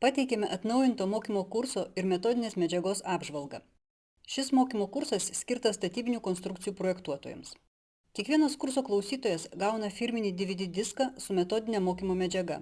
Pateikėme atnaujinto mokymo kurso ir metodinės medžiagos apžvalgą. Šis mokymo kursas skirtas statybinių konstrukcijų projektuotojams. Kiekvienas kurso klausytojas gauna firminį DVD diską su metodinė mokymo medžiaga.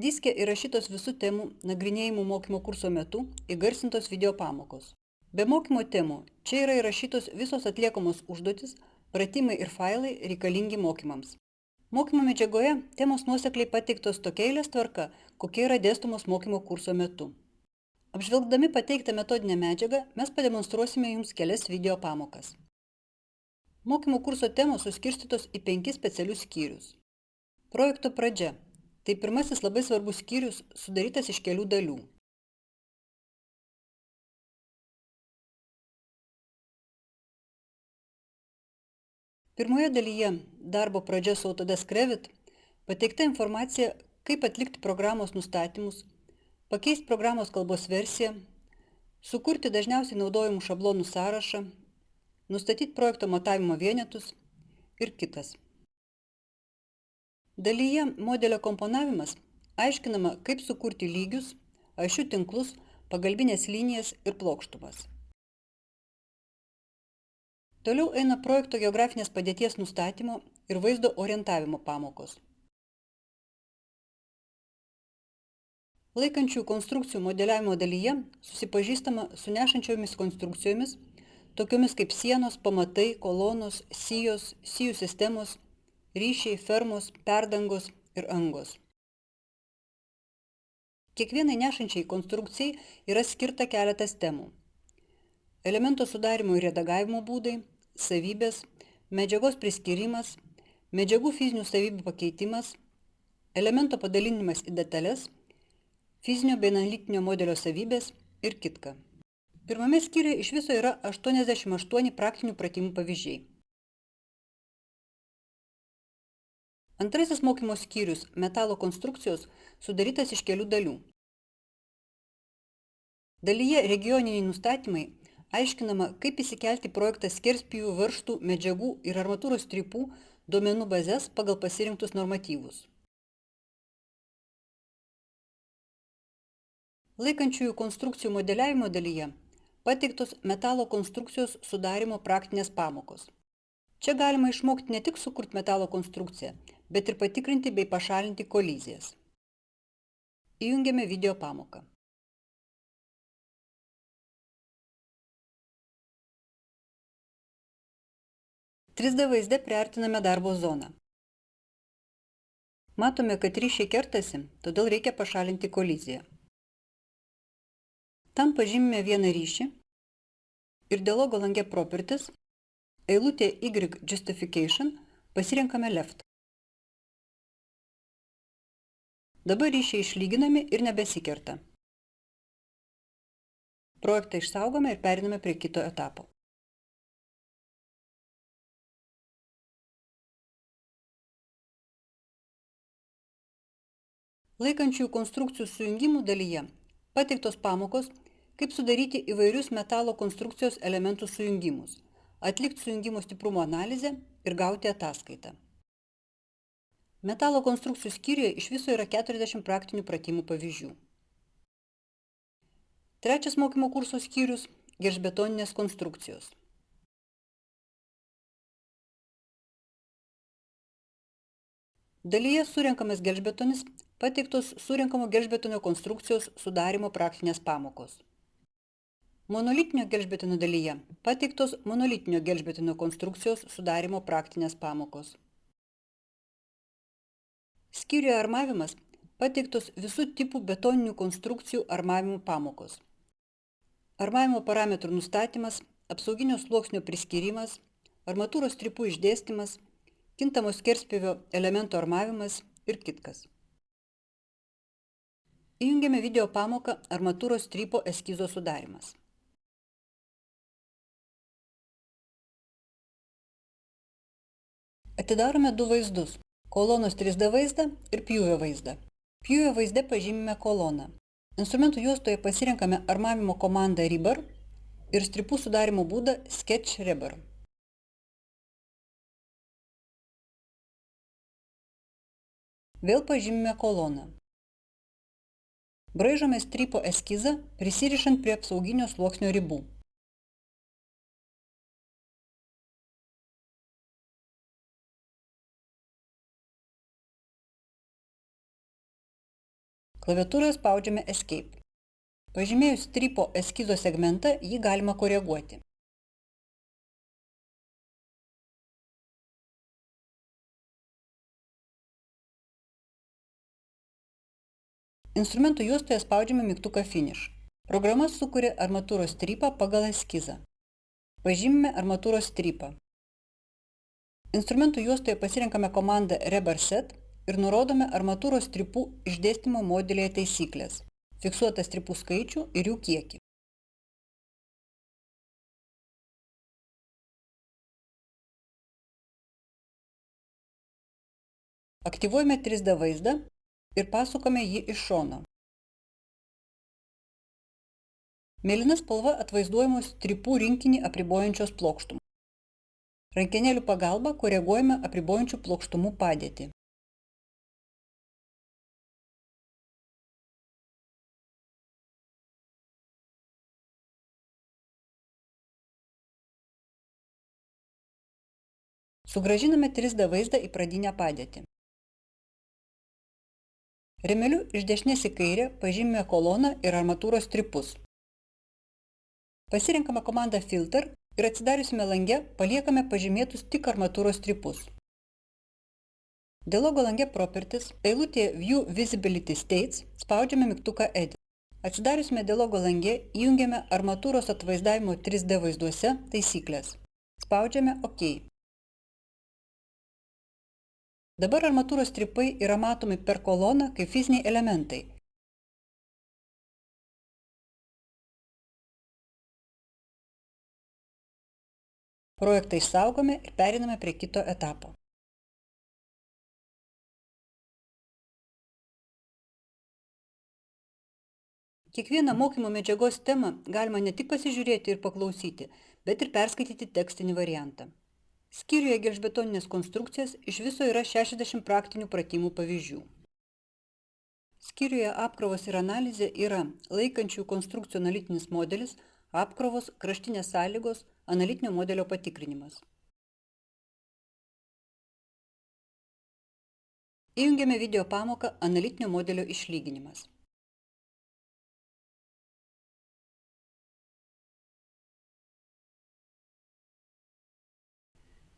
Diske įrašytos visų temų nagrinėjimų mokymo kurso metu įgarsintos video pamokos. Be mokymo temų čia yra įrašytos visos atliekamos užduotis, pratimai ir failai reikalingi mokymams. Mokymo medžiagoje temos nuosekliai pateiktos tokia eilės tvarka, kokie yra dėstomos mokymo kurso metu. Apžvelgdami pateiktą metodinę medžiagą, mes pademonstruosime jums kelias video pamokas. Mokymo kurso temos suskirstytos į 5 specialius skyrius. Projekto pradžia. Tai pirmasis labai svarbus skyrius, sudarytas iš kelių dalių. Pirmoje dalyje darbo pradžia su Autodesk Revit pateikta informacija, kaip atlikti programos nustatymus, pakeisti programos kalbos versiją, sukurti dažniausiai naudojamų šablonų sąrašą, nustatyti projekto matavimo vienetus ir kitas. Dalyje modelio komponavimas aiškinama, kaip sukurti lygius, ašių tinklus, pagalbinės linijas ir plokštumas. Toliau eina projekto geografinės padėties nustatymo ir vaizdo orientavimo pamokos. Laikančių konstrukcijų modeliavimo dalyje susipažįstama su nešančiomis konstrukcijomis, tokiomis kaip sienos, pamatai, kolonos, sijos, sijų sistemos, ryšiai, fermos, perdangos ir angos. Kiekvienai nešančiai konstrukcijai yra skirta keletas temų. Elemento sudarimo ir redagavimo būdai, savybės, medžiagos priskyrimas, medžiagų fizinių savybių pakeitimas, elemento padalinimas į detalės, fizinio bei analitinio modelio savybės ir kitka. Pirmame skyriuje iš viso yra 88 praktinių pratimų pavyzdžiai. Antrasis mokymo skyrius – metalo konstrukcijos sudarytas iš kelių dalių. Dalyje regioniniai nustatymai aiškinama, kaip įsikelti projektą skerspjūvių, varžtų, medžiagų ir armatūros strypų duomenų bazes pagal pasirinktus normatyvus. Laikančiųjų konstrukcijų modeliavimo dalyje pateiktos metalo konstrukcijos sudarymo praktinės pamokos. Čia galima išmokti ne tik sukurti metalo konstrukciją, bet ir patikrinti bei pašalinti kolizijas. Įjungiame video pamoką. Trys D vaizde priartiname darbo zoną. Matome, kad ryšiai kertasi, todėl reikia pašalinti koliziją. Tam pažymime vieną ryšį ir dialogo lange Properties, eilutė Y Justification pasirenkame Left. Dabar ryšiai išlyginami ir nebesikerta. Projektą išsaugome ir periname prie kito etapo. Laikančiųjų konstrukcijų sujungimų dalyje pateiktos pamokos, kaip sudaryti įvairius metalo konstrukcijos elementų sujungimus, atlikti sujungimo stiprumo analizę ir gauti ataskaitą. Metalo konstrukcijų skyriuje iš viso yra 40 praktinių pratimų pavyzdžių. Trečias mokymo kurso skyrius – gelžbetoninės konstrukcijos. Dalyje surenkamas gelžbetonis pateiktos surenkamo gelžbetonio konstrukcijos sudarymo praktinės pamokos. Monolitinio gelžbetonio dalyje pateiktos monolitinio gelžbetonio konstrukcijos sudarymo praktinės pamokos. Skyriuje armavimas pateiktos visų tipų betoninių konstrukcijų armavimo pamokos. Armavimo parametrų nustatymas, apsauginio sluoksnio priskyrimas, armatūros strypų išdėstymas, kintamo skerspjūvio elemento armavimas ir kitkas. Įjungiame video pamoką armatūros strypo eskizo sudarymas. Atidarome du vaizdus – kolonos 3D vaizdą ir pjūvio vaizdą. Pjūvio vaizde pažymime koloną. Instrumentų juostoje pasirenkame armavimo komandą Rebar ir strypų sudarymo būdą Sketch Rebar. Vėl pažymime koloną. Braižome strypo eskizą, prisirišant prie apsauginio sluoksnio ribų. Klaviatūroje spaudžiame Escape. Pažymėjus strypo eskizo segmentą, jį galima koreguoti. Instrumentų juostoje spaudžiame mygtuką Finish. Programa sukuria armatūros strypą pagal eskizą. Pažymime armatūros strypą. Instrumentų juostoje pasirenkame komandą Rebar Set ir nurodome armatūros strypų išdėstymo modelyje taisyklės, fiksuotą strypų skaičių ir jų kiekį. Aktyvuojame 3D vaizdą ir pasukame jį iš šono. Mėlyna spalva atvaizduojamos strypų rinkinį apribojančios plokštumų. Rankenėlių pagalba koreguojame apribojančių plokštumų padėtį. Sugrąžiname 3D vaizdą į pradinę padėtį. Rėmeliu iš dešinės į kairę pažymime koloną ir armatūros strypus. Pasirenkame komandą Filter ir atsidariusime lange paliekame pažymėtus tik armatūros strypus. Dialogo lange Properties, eilutėje View Visibility States spaudžiame mygtuką Edit. Atsidariusime dialogo lange įjungiame armatūros atvaizdavimo 3D vaizduose taisyklės. Spaudžiame OK. Dabar armatūros strypai yra matomi per koloną kaip fiziniai elementai. Projektą išsaugome ir pereiname prie kito etapo. Kiekvieną mokymo medžiagos temą galima ne tik pasižiūrėti ir paklausyti, bet ir perskaityti tekstinį variantą. Skyriuje gelžbetoninės konstrukcijas iš viso yra 60 praktinių pratimų pavyzdžių. Skyriuje apkrovos ir analizė yra laikančių konstrukcijų analitinis modelis, apkrovos, kraštinės sąlygos, analitinio modelio patikrinimas. Įjungiame video pamoką analitinio modelio išlyginimas.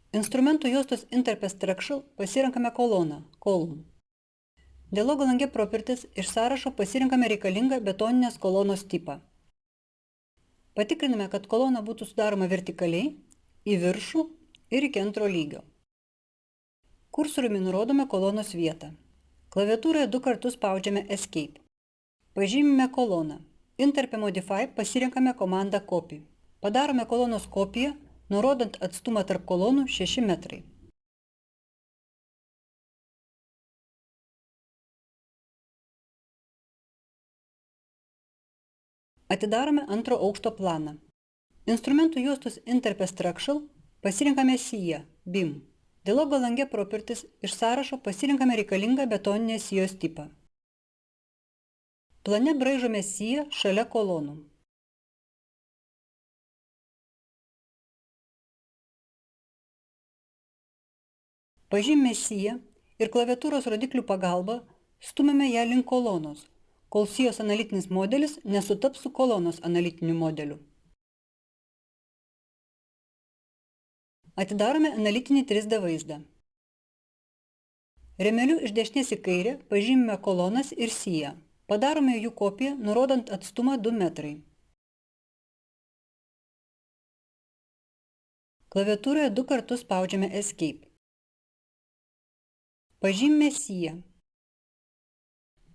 Instrumentų juostos Interface Structure pasirenkame koloną Column. Dialogo lange Properties iš sąrašo pasirenkame reikalingą betoninės kolonos tipą. Patikriname, kad kolona būtų sudaroma vertikaliai, į viršų ir iki antro lygio. Kursoriumi nurodome kolonos vietą. Klaviatūroje 2 kartus spaudžiame Escape. Pažymime koloną. Interpe Modify pasirenkame komandą Copy. Padarome kolonos kopiją, nurodant atstumą tarp kolonų 6 metrai. Atidarome antro aukšto planą. Instrumentų juostos Interface Structure pasirenkame siją BIM. Dialogo lange Properties iš sąrašo pasirenkame reikalingą betoninės sijos tipą. Plane braižome siją šalia kolonų. Pažymime siją ir klaviatūros rodiklių pagalba stumiame ją link kolonos, kol sijos analitinis modelis nesutaps su kolonos analitiniu modeliu. Atidarome analitinį 3D vaizdą. Rėmeliu iš dešinės į kairę pažymime kolonas ir siją. Padarome jų kopiją, nurodant atstumą 2 metrai. Klaviatūroje 2 kartus spaudžiame Escape. Pažymime siją.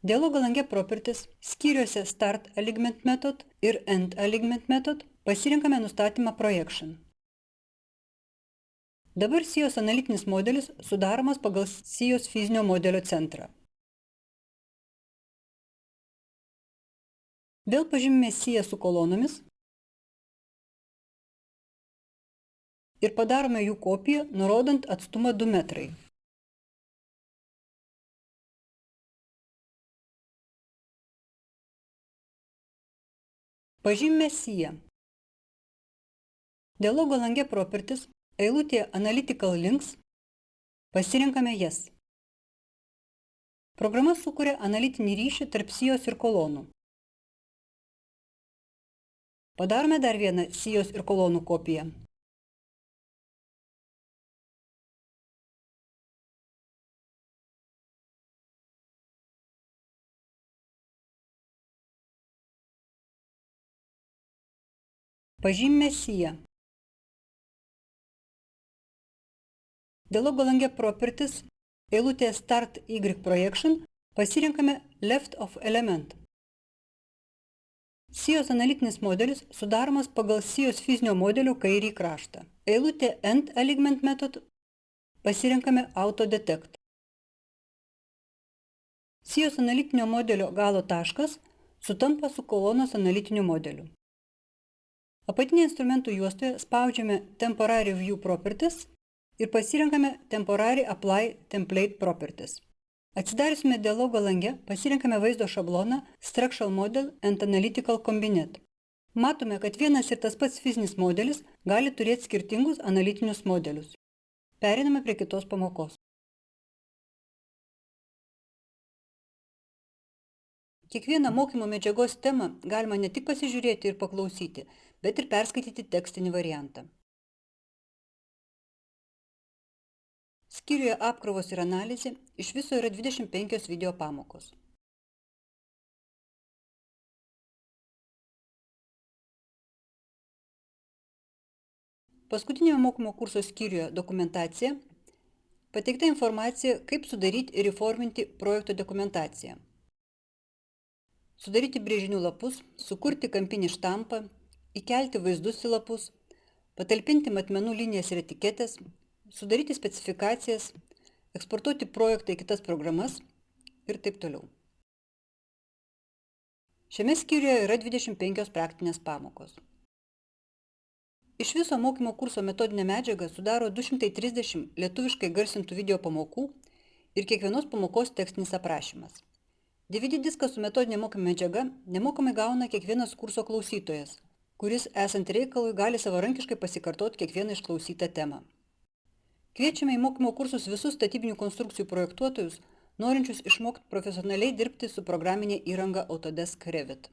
Dialogo lange Properties skyriuose Start Alignment Method ir End Alignment Method pasirenkame nustatymą Projection. Dabar sijos analitinis modelis sudaromas pagal sijos fizinio modelio centrą. Vėl pažymime siją su kolonomis ir padarome jų kopiją, nurodant atstumą 2 metrai. Pažymime siją. Dialogo lange properties, eilutėje Analytical Links, pasirinkame jas. Programa sukuria analitinį ryšį tarp sijos ir kolonų. Padarome dar vieną sijos ir kolonų kopiją. Pažymime siją. Dialogo lange properties, eilutėje Start Y Projection, pasirinkame Left of Element. Sijos analitinis modelis sudaromas pagal sijos fizinio modelio kairį kraštą. Eilutė End Alignment Method pasirinkame Auto Detect. Sijos analitinio modelio galo taškas sutampa su kolonos analitiniu modeliu. Apatinėje instrumentų juostoje spaudžiame Temporary View Properties ir pasirenkame Temporary Apply Template Properties. Atsidariusime dialogo lange, pasirenkame vaizdo šabloną Structural Model and Analytical Combinate. Matome, kad vienas ir tas pats fizinis modelis gali turėti skirtingus analitinius modelius. Pereiname prie kitos pamokos. Kiekvieną mokymo medžiagos temą galima ne tik pasižiūrėti ir paklausyti, bet ir perskaityti tekstinį variantą. Skyriuje Apkrovos ir analizė iš viso yra 25 video pamokos. Paskutinėme mokymo kurso skyriuje Dokumentacija pateikta informacija, kaip sudaryti ir įforminti projekto dokumentaciją. Sudaryti brėžinių lapus, sukurti kampinį štampą, įkelti vaizdus į lapus, patalpinti matmenų linijas ir etiketės, sudaryti specifikacijas, eksportuoti projektą į kitas programas ir taip toliau. Šiame skyriuje yra 25 praktinės pamokos. Iš viso mokymo kurso metodinę medžiagą sudaro 230 lietuviškai garsintų video pamokų ir kiekvienos pamokos tekstinis aprašymas. DVD diską su metodinė mokymo medžiaga nemokamai gauna kiekvienas kurso klausytojas, kuris esant reikalui gali savarankiškai pasikartoti kiekvieną išklausytą temą. Kviečiame į mokymo kursus visus statybinių konstrukcijų projektuotojus, norinčius išmokti profesionaliai dirbti su programinė įranga Autodesk Revit.